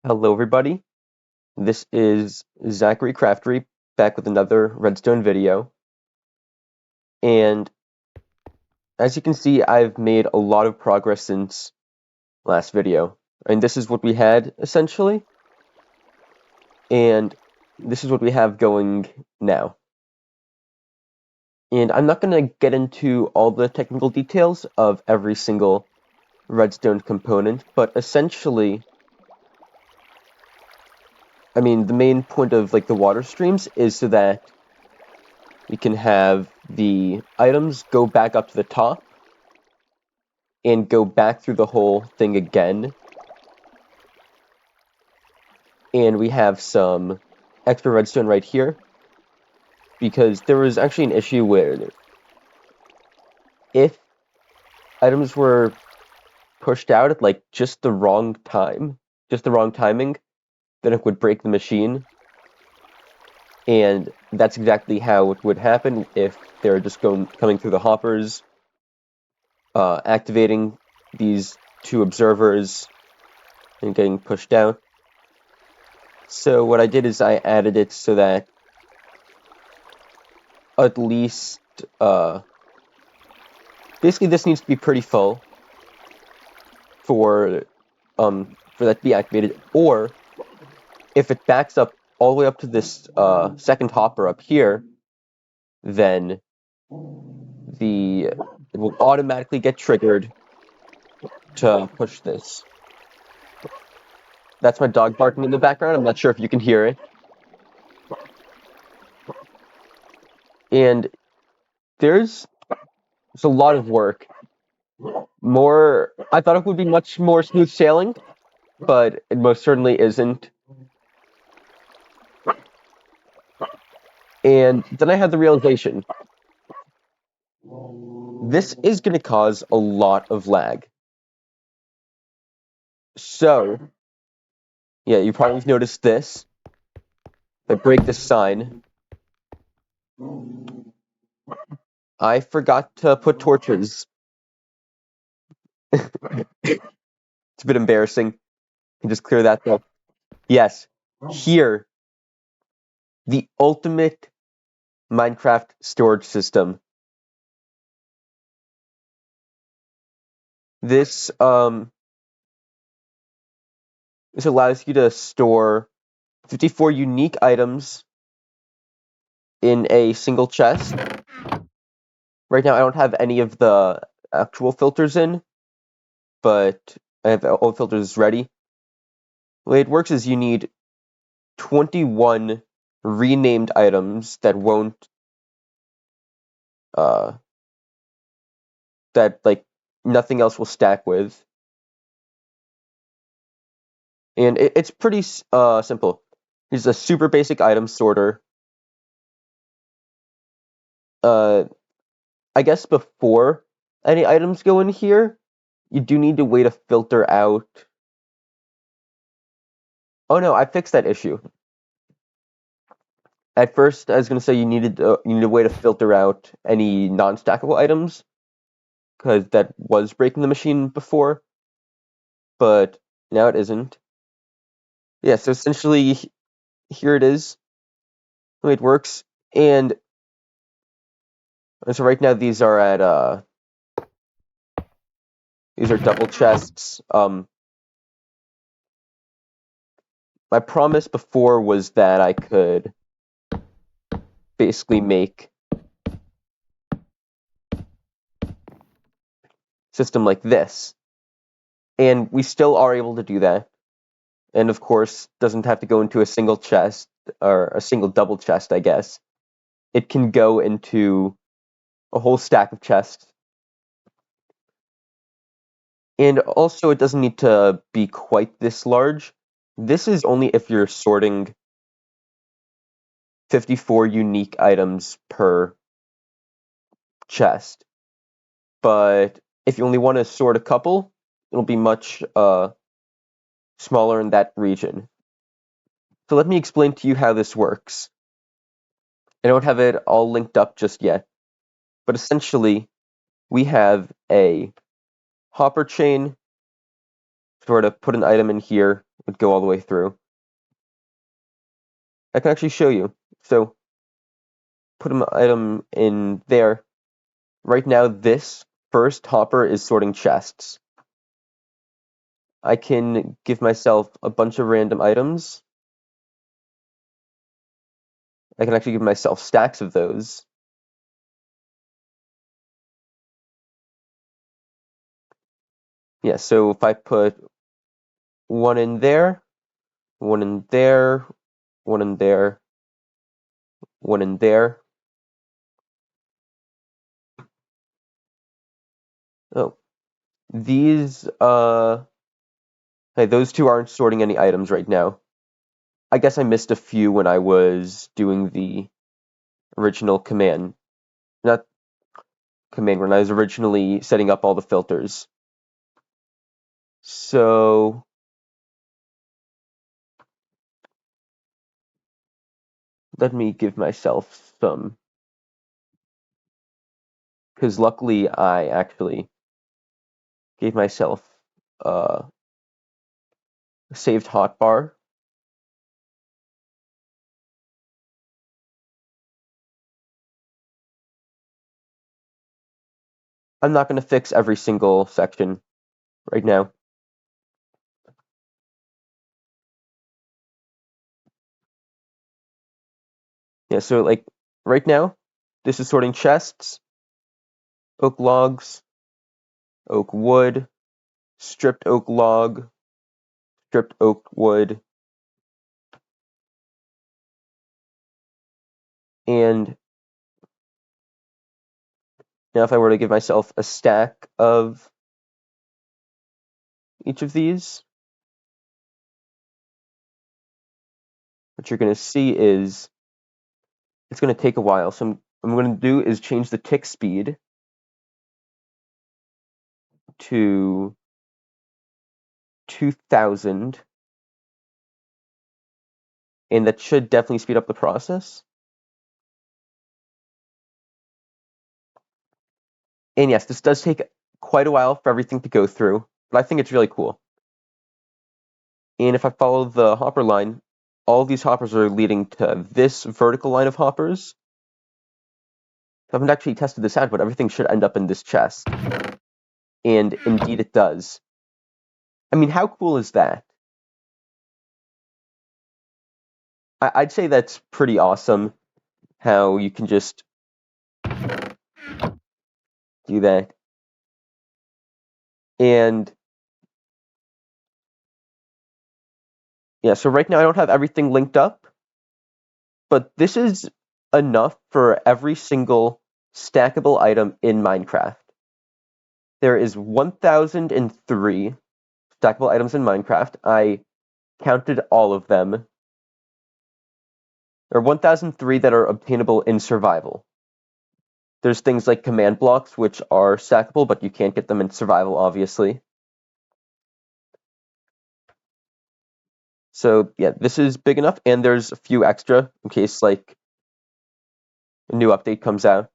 Hello, everybody. This is Zachary Craftery back with another Redstone video. And as you can see, I've made a lot of progress since last video. And this is what we had, essentially. And this is what we have going now. And I'm not going to get into all the technical details of every single Redstone component, but essentially, the main point of the water streams is so that we can have the items go back up to the top and go back through the whole thing again. And we have some extra redstone right here, because there was actually an issue where if items were pushed out at just the wrong time, just the wrong timing, then it would break the machine. And that's exactly how it would happen if they're just coming through the hoppers, activating these two observers and getting pushed out. So what I did is I added it so that at least, basically this needs to be pretty full for that to be activated, or if it backs up all the way up to this second hopper up here, then it will automatically get triggered to push this. That's my dog barking in the background. I'm not sure if you can hear it. And there's a lot of work. I thought it would be much more smooth sailing, but it most certainly isn't. And then I had the realization, this is going to cause a lot of lag. So, yeah, you probably noticed this. If I break this sign, I forgot to put torches. It's a bit embarrassing. Can just clear that though. Yes, here, the ultimate Minecraft storage system. This allows you to store 54 unique items in a single chest. Right now, I don't have any of the actual filters in, but I have all the filters ready. The way it works is you need 21 renamed items that won't, that nothing else will stack with. And it's pretty simple. Here's a super basic item sorter. I guess before any items go in here, you do need a way to filter out. Oh no, I fixed that issue. At first, I was going to say you needed a way to filter out any non-stackable items, because that was breaking the machine before, but now it isn't. Yeah, so essentially, here it is, the way it works, and so right now these are double chests. My promise before was that I could basically make system like this, and we still are able to do that. And of course, doesn't have to go into a single chest or a single double chest, I guess. It can go into a whole stack of chests. And also, it doesn't need to be quite this large. This is only if you're sorting 54 unique items per chest. But if you only want to sort a couple, it'll be much smaller in that region. So let me explain to you how this works. I don't have it all linked up just yet, but essentially, we have a hopper chain. Sort of put an item in here, would go all the way through. I can actually show you. So put an item in there. Right now, this first hopper is sorting chests. I can give myself a bunch of random items. I can actually give myself stacks of those. Yeah, so if I put one in there, one in there, one in there, one in there. Oh, these, hey, those two aren't sorting any items right now. I guess I missed a few when I was doing the original command. Not command, when I was originally setting up all the filters. So let me give myself some, because luckily I actually gave myself a saved hotbar. I'm not going to fix every single section right now. Yeah, so like right now, this is sorting chests, oak logs, oak wood, stripped oak log, stripped oak wood, and now if I were to give myself a stack of each of these, what you're going to see is it's going to take a while. So what I'm going to do is change the tick speed to 2000, and that should definitely speed up the process. And yes, this does take quite a while for everything to go through, but I think it's really cool. And if I follow the hopper line, all these hoppers are leading to this vertical line of hoppers. I haven't actually tested this out, but everything should end up in this chest. And indeed it does. I mean, how cool is that? I'd say that's pretty awesome, how you can just do that. And yeah, so right now I don't have everything linked up, but this is enough for every single stackable item in Minecraft. There is 1003 stackable items in Minecraft. I counted all of them. There are 1003 that are obtainable in survival. There's things like command blocks, which are stackable, but you can't get them in survival, obviously. So yeah, this is big enough, and there's a few extra in case like a new update comes out.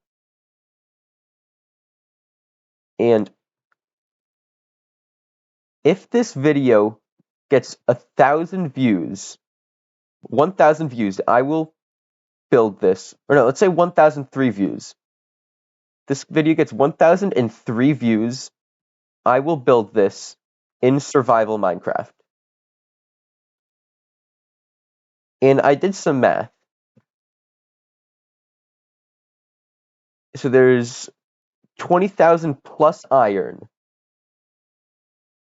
And if this video gets 1,000 views, 1,000 views, I will build this. Or no, let's say 1,003 views. This video gets 1,003 views, I will build this in survival Minecraft. And I did some math. So there's 20,000 plus iron.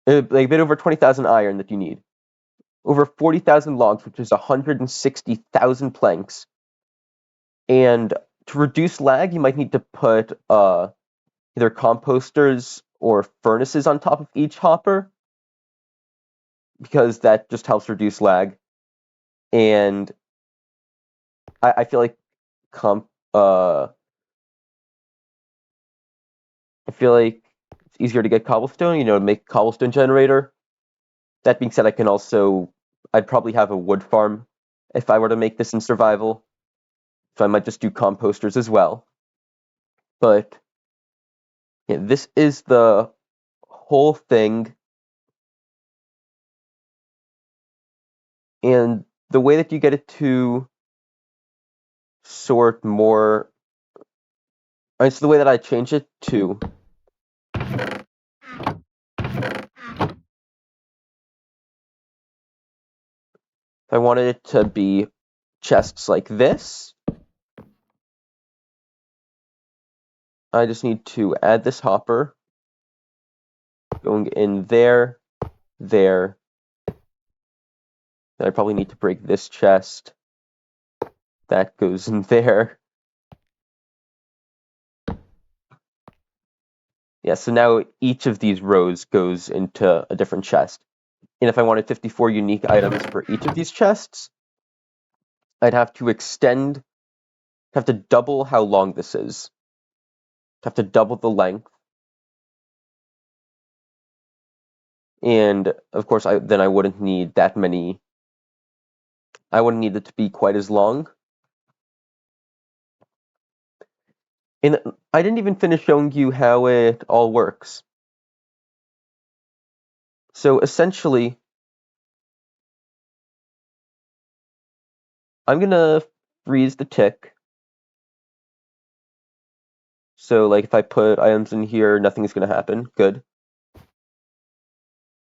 Like a bit over 20,000 iron that you need. Over 40,000 logs, which is 160,000 planks. And to reduce lag, you might need to put either composters or furnaces on top of each hopper, because that just helps reduce lag. And I feel like I feel like it's easier to get cobblestone, to make a cobblestone generator. That being said, I'd probably have a wood farm if I were to make this in survival. So I might just do composters as well. But yeah, this is the whole thing. And the way that you get it to sort more, it's the way that I change it to, if I wanted it to be chests like this, I just need to add this hopper, going in there, there. Then I probably need to break this chest. That goes in there. Yeah, so now each of these rows goes into a different chest. And if I wanted 54 unique items for each of these chests, I'd have to have to double how long this is. Have to double the length. And of course, then I wouldn't need that many. I wouldn't need it to be quite as long. And I didn't even finish showing you how it all works. So essentially, I'm going to freeze the tick. So like if I put items in here, nothing's going to happen. Good.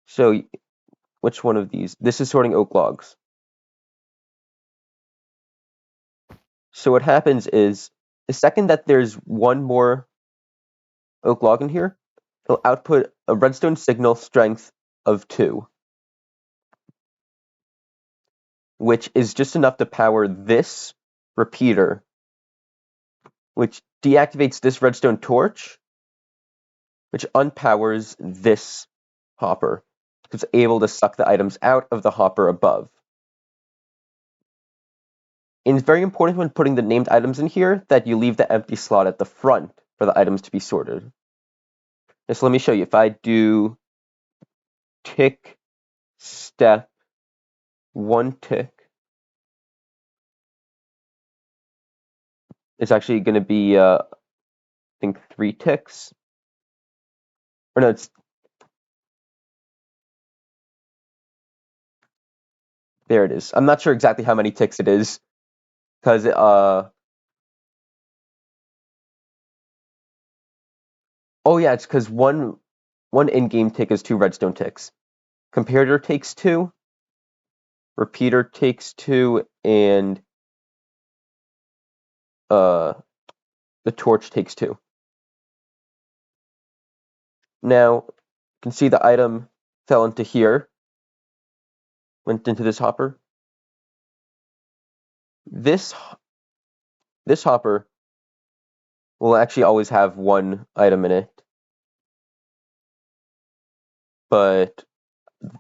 So which one of these? This is sorting oak logs. So what happens is, the second that there's one more oak log in here, it'll output a redstone signal strength of 2, which is just enough to power this repeater, which deactivates this redstone torch, which unpowers this hopper. It's able to suck the items out of the hopper above. And it's very important when putting the named items in here that you leave the empty slot at the front for the items to be sorted. So let me show you. If I do tick, step, 1 tick, it's actually going to be, I think, 3 ticks. Or no, there it is. I'm not sure exactly how many ticks it is, because oh yeah, it's because one in-game tick is 2 redstone ticks. Comparator takes 2, repeater takes 2, and the torch takes 2. Now, you can see the item fell into here, went into this hopper. This hopper will actually always have 1 item in it, but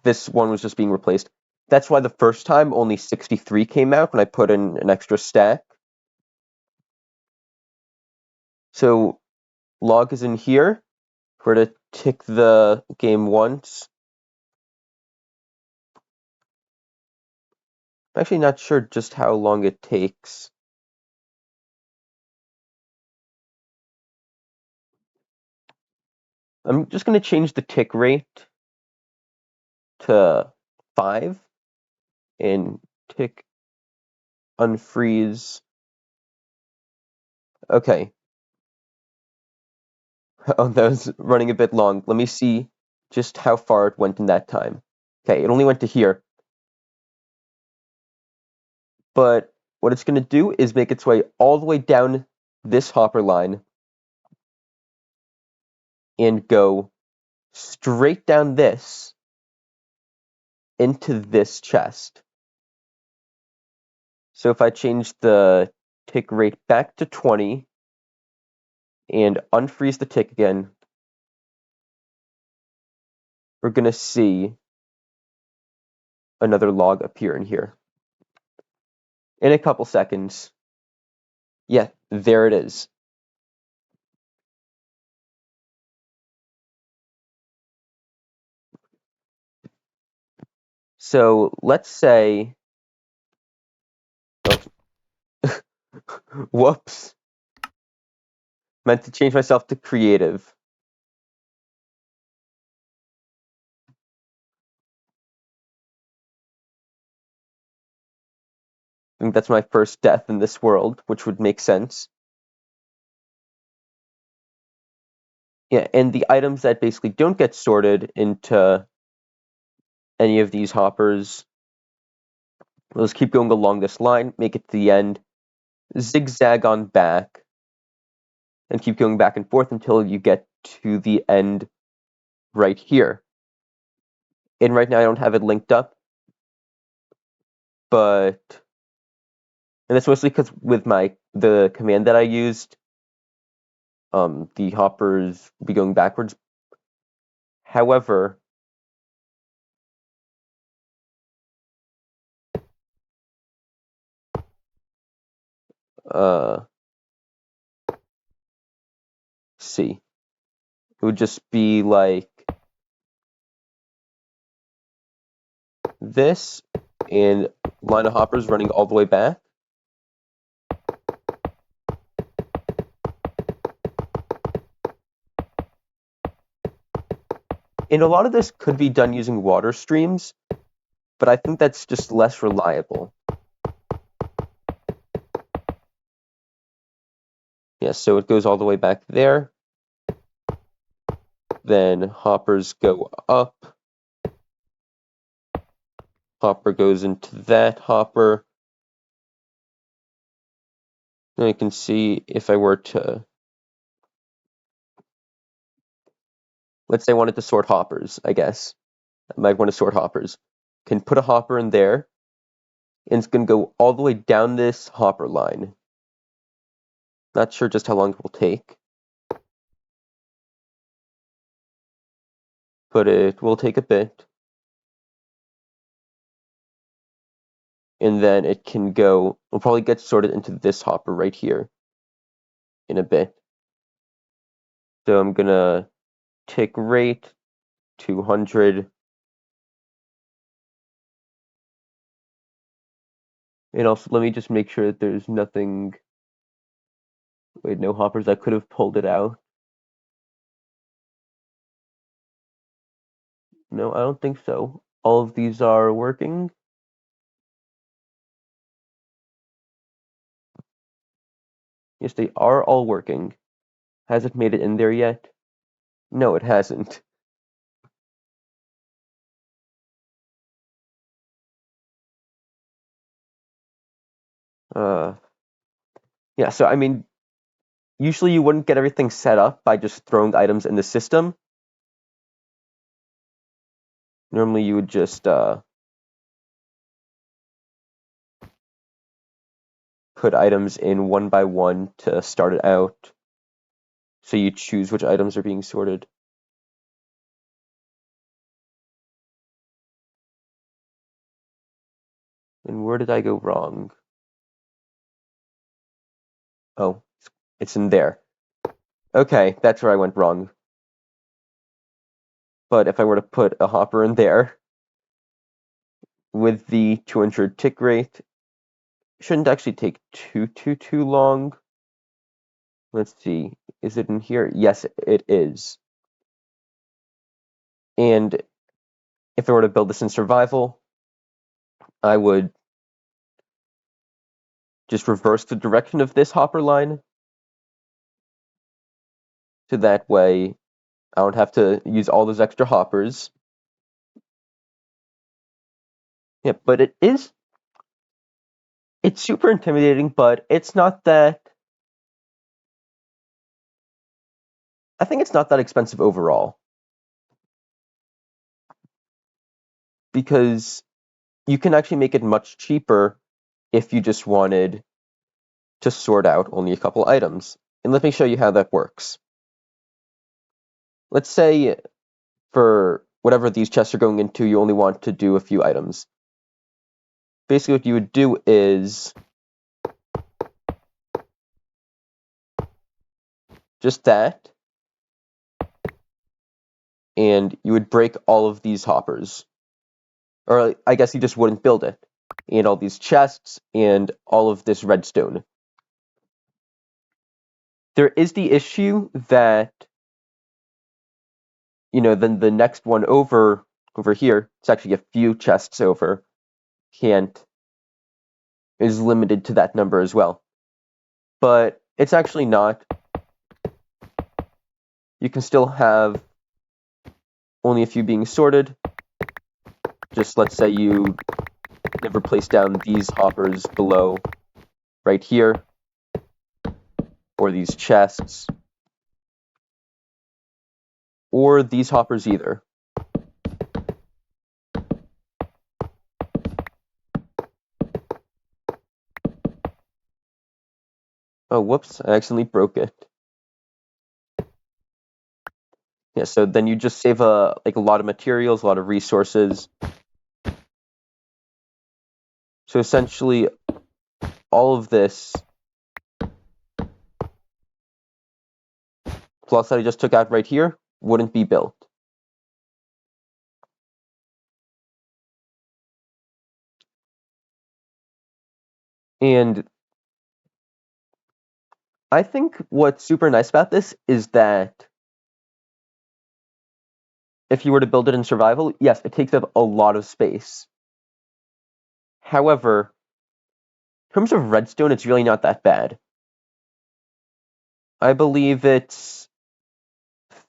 this one was just being replaced. That's why the first time only 63 came out when I put in an extra stack. So log is in here. We're to tick the game once. I'm actually not sure just how long it takes. I'm just going to change the tick rate to 5 and tick unfreeze. Okay. Oh, that was running a bit long. Let me see just how far it went in that time. Okay, it only went to here. But what it's going to do is make its way all the way down this hopper line and go straight down this into this chest. So if I change the tick rate back to 20 and unfreeze the tick again, we're going to see another log appear in here. In a couple seconds. Yeah, there it is. So let's say, oh, whoops, meant to change myself to creative. think that's my first death in this world, which would make sense. Yeah, and the items that basically don't get sorted into any of these hoppers, we'll just keep going along this line, make it to the end, zigzag on back, and keep going back and forth until you get to the end right here. And right now I don't have it linked up, but, and that's mostly because with the command that I used, the hoppers will be going backwards. However, see, it would just be like this, and line of hoppers running all the way back. And a lot of this could be done using water streams, but I think that's just less reliable. Yeah, so it goes all the way back there. Then hoppers go up. Hopper goes into that hopper. Now you can see if I were to, let's say I wanted to sort hoppers, I guess. I might want to sort hoppers. Can put a hopper in there, and it's going to go all the way down this hopper line. Not sure just how long it will take, but it will take a bit. And then it can go, we'll probably get sorted into this hopper right here in a bit. So I'm gonna tick rate 200. And also let me just make sure that there's nothing, wait, no hoppers. I could have pulled it out. No, I don't think so. All of these are working. Yes, they are all working. Has it made it in there yet? No, it hasn't. Yeah, so I mean, usually you wouldn't get everything set up by just throwing items in the system. Normally you would just put items in one by one to start it out. So you choose which items are being sorted. And where did I go wrong? Oh, it's in there. Okay, that's where I went wrong. But if I were to put a hopper in there with the 200 tick rate, shouldn't actually take too long. Let's see, is it in here? Yes, it is. And if I were to build this in survival, I would just reverse the direction of this hopper line. So that way I don't have to use all those extra hoppers. Yeah, but it's super intimidating, but it's not that, I think it's not that expensive overall. Because you can actually make it much cheaper if you just wanted to sort out only a couple items. And let me show you how that works. Let's say for whatever these chests are going into, you only want to do a few items. Basically what you would do is just that, and you would break all of these hoppers. Or I guess you just wouldn't build it. And all these chests and all of this redstone. There is the issue that, then the next one over here, it's actually a few chests over, can't is limited to that number as well. But it's actually not. You can still have only a few being sorted. Just let's say you never place down these hoppers below right here, or these chests, or these hoppers either. Oh, whoops, I accidentally broke it. Yeah, so then you just save a lot of materials, a lot of resources. So essentially, all of this, plus that I just took out right here, wouldn't be built. And I think what's super nice about this is that if you were to build it in survival, yes, it takes up a lot of space. However, in terms of redstone, it's really not that bad. I believe it's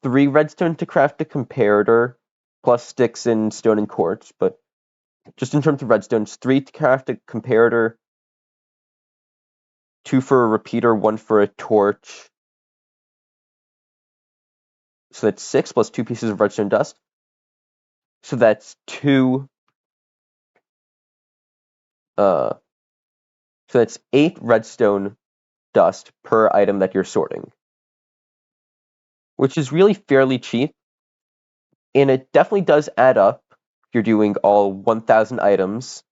3 redstone to craft a comparator, plus sticks and stone and quartz, but just in terms of redstone, it's 3 to craft a comparator, 2 for a repeater, 1 for a torch. So that's 6 plus 2 pieces of redstone dust. So that's 2. So that's 8 redstone dust per item that you're sorting, which is really fairly cheap. And it definitely does add up if you're doing all 1,000 items,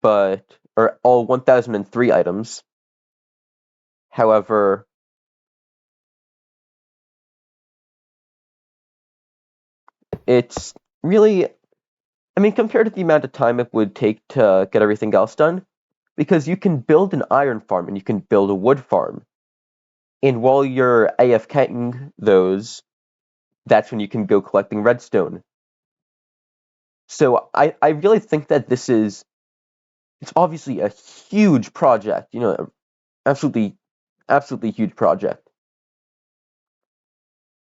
or all 1,003 items. However, it's really, I mean, compared to the amount of time it would take to get everything else done, because you can build an iron farm and you can build a wood farm. And while you're AFKing those, that's when you can go collecting redstone. So I really think that it's obviously a huge project, absolutely, absolutely huge project.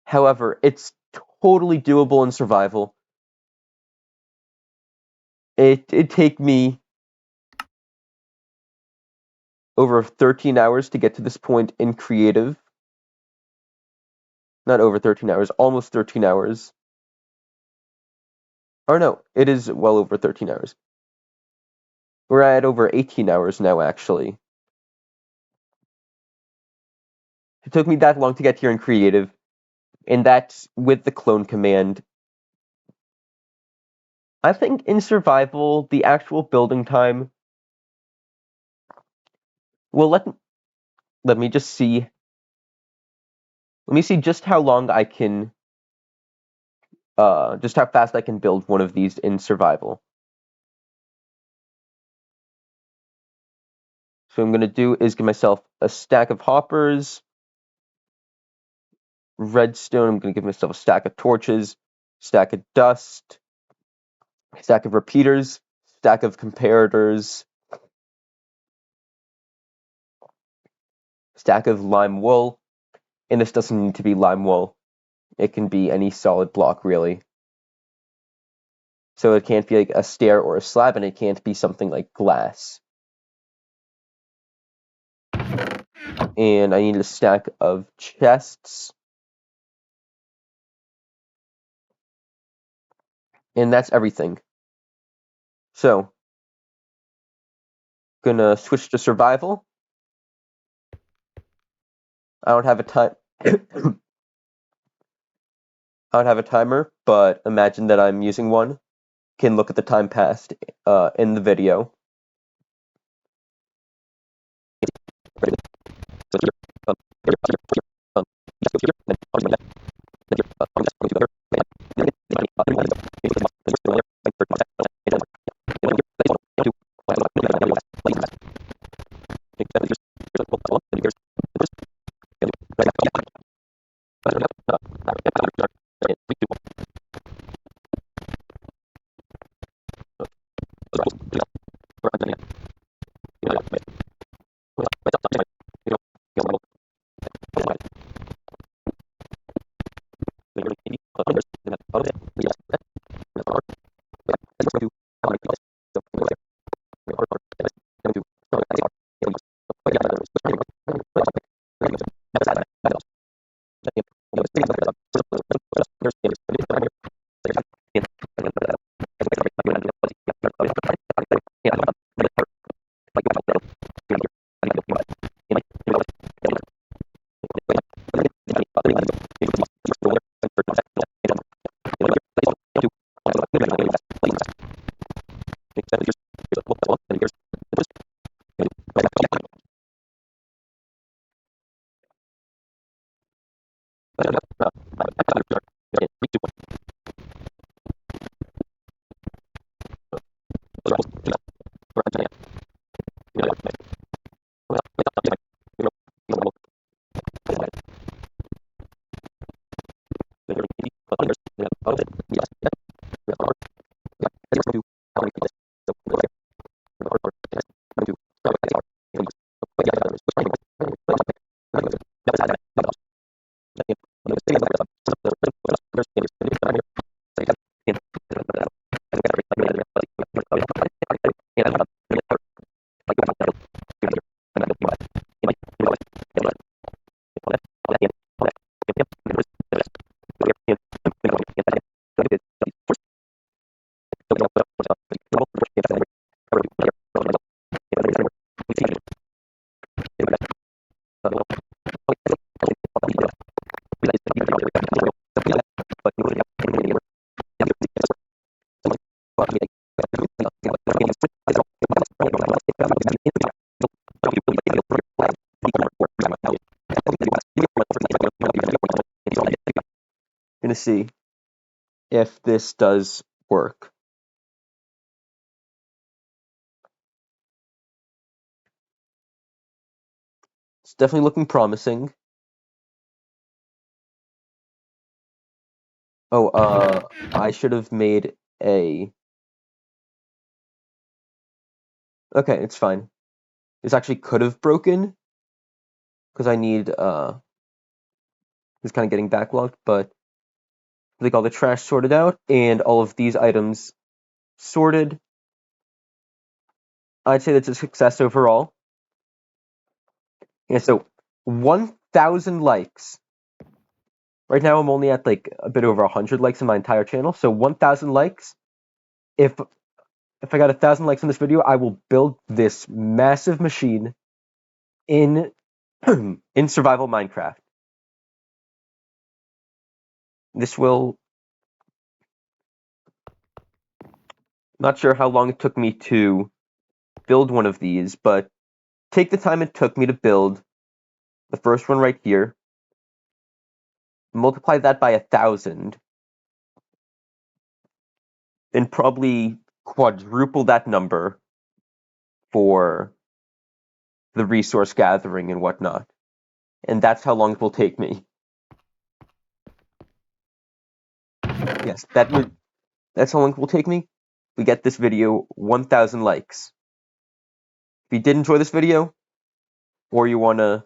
However, it's totally doable in survival. It'd take me over 13 hours to get to this point in creative. Not over 13 hours, almost 13 hours. Or no, it is well over 13 hours. We're at over 18 hours now, actually. It took me that long to get here in creative, and that's with the clone command. I think in survival, the actual building time. Well, let me just see. Let me see just how long I can. Just how fast I can build one of these in survival. So what I'm gonna do is give myself a stack of hoppers, redstone. I'm gonna give myself a stack of torches, stack of dust, stack of repeaters, stack of comparators, stack of lime wool. And this doesn't need to be lime wool. It can be any solid block, really. So it can't be like a stair or a slab, and it can't be something like glass. And I need a stack of chests. And that's everything. So, gonna switch to survival. I don't have a time. I don't have a timer, but imagine that I'm using one. Can look at the time passed in the video. Gonna see if this does work. It's definitely looking promising. Oh, I should have made a... Okay, it's fine. This actually could have broken, because I need, it's kind of getting backlogged, but I think all the trash sorted out, and all of these items sorted. I'd say that's a success overall. Yeah, so 1,000 likes. Right now I'm only at like a bit over 100 likes in my entire channel, so 1,000 likes. If I got 1,000 likes on this video, I will build this massive machine in in survival Minecraft. This will... Not sure how long it took me to build one of these, but take the time it took me to build the first one right here, multiply that by 1,000, then probably quadruple that number for the resource gathering and whatnot. And that's how long it will take me. Yes, that's how long it will take me. We get this video 1,000 likes. If you did enjoy this video, or you want to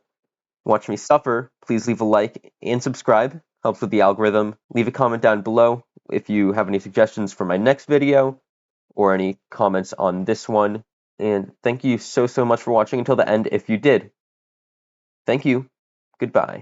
watch me suffer, please leave a like and subscribe. Helps with the algorithm. Leave a comment down below if you have any suggestions for my next video, or any comments on this one. And thank you so much for watching until the end if you did. Thank you. Goodbye.